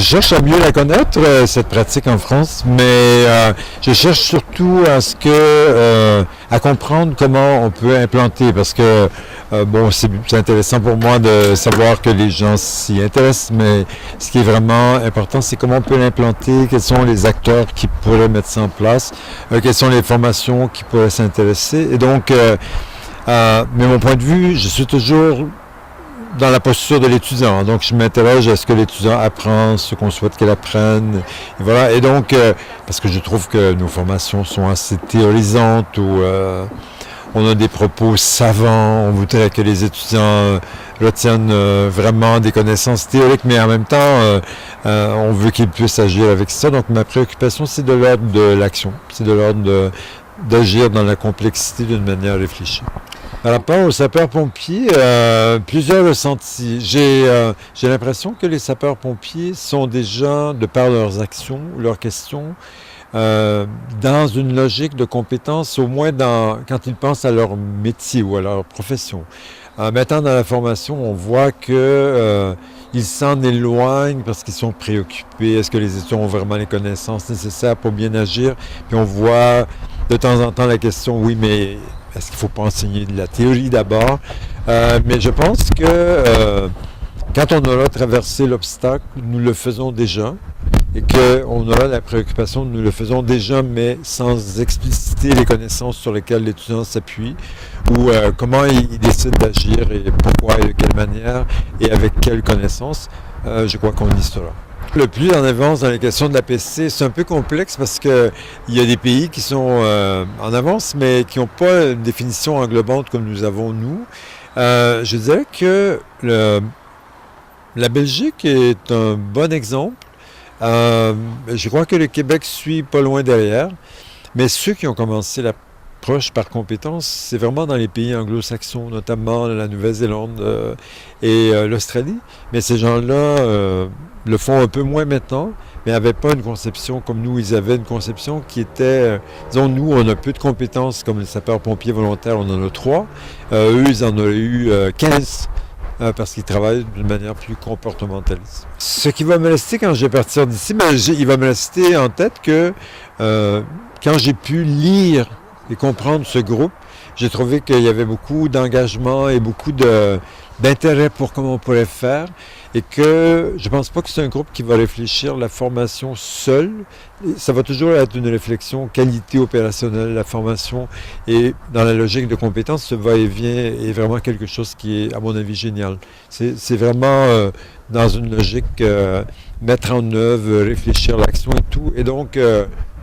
cherche à mieux la connaître, cette pratique en France, mais je cherche surtout à comprendre comment on peut implanter, parce que bon, c'est intéressant pour moi de savoir que les gens s'y intéressent, mais ce qui est vraiment important, c'est comment on peut l'implanter, quels sont les acteurs qui pourraient mettre ça en place, quelles sont les formations qui pourraient s'intéresser. Et donc, mais mon point de vue, je suis toujours dans la posture de l'étudiant. Donc, je m'interroge à ce que l'étudiant apprend, ce qu'on souhaite qu'elle apprenne. Et voilà. Et donc, parce que je trouve que nos formations sont assez théorisantes ou on a des propos savants. On voudrait que les étudiants retiennent vraiment des connaissances théoriques, mais en même temps, on veut qu'ils puissent agir avec ça. Donc, ma préoccupation, c'est de l'ordre de l'action. C'est de l'ordre d'agir dans la complexité d'une manière réfléchie. Par rapport aux sapeurs-pompiers, plusieurs ressentis. J'ai l'impression que les sapeurs-pompiers sont des gens, de par leurs actions, leurs questions, dans une logique de compétence, au moins quand ils pensent à leur métier ou à leur profession. Maintenant, dans la formation, on voit que ils s'en éloignent parce qu'ils sont préoccupés. Est-ce que les étudiants ont vraiment les connaissances nécessaires pour bien agir? Puis on voit de temps en temps la question, oui, mais est-ce qu'il ne faut pas enseigner de la théorie d'abord? Mais je pense que quand on aura traversé l'obstacle, nous le faisons déjà. Et qu'on aura la préoccupation, nous le faisons déjà, mais sans expliciter les connaissances sur lesquelles l'étudiant s'appuie, ou comment il décide d'agir, et pourquoi, et de quelle manière, et avec quelles connaissances, je crois qu'on y sera. Le plus en avance dans les questions de l'APC, c'est un peu complexe parce qu'il y a des pays qui sont en avance, mais qui n'ont pas une définition englobante comme nous avons, nous. Je dirais que la Belgique est un bon exemple. Je crois que le Québec suit pas loin derrière, mais ceux qui ont commencé l'approche par compétence, c'est vraiment dans les pays anglo-saxons, notamment la Nouvelle-Zélande et l'Australie. Mais ces gens-là le font un peu moins maintenant, mais n'avaient pas une conception comme nous. Ils avaient une conception qui était, disons, nous, on a peu de compétences comme les sapeurs-pompiers volontaires, on en a 3. Eux, ils en ont eu 15. Parce qu'ils travaillent d'une manière plus comportementaliste. Ce qui va me rester quand je vais partir d'ici, il va me rester en tête que quand j'ai pu lire et comprendre ce groupe, j'ai trouvé qu'il y avait beaucoup d'engagement et beaucoup d'intérêt pour comment on pourrait faire, et que je ne pense pas que c'est un groupe qui va réfléchir la formation seul. Ça va toujours être une réflexion qualité opérationnelle, la formation, et dans la logique de compétences, ce va-et-vient est vraiment quelque chose qui est, à mon avis, génial. C'est vraiment dans une logique mettre en œuvre, réfléchir l'action et tout, et donc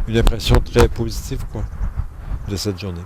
une impression très positive, quoi, de cette journée.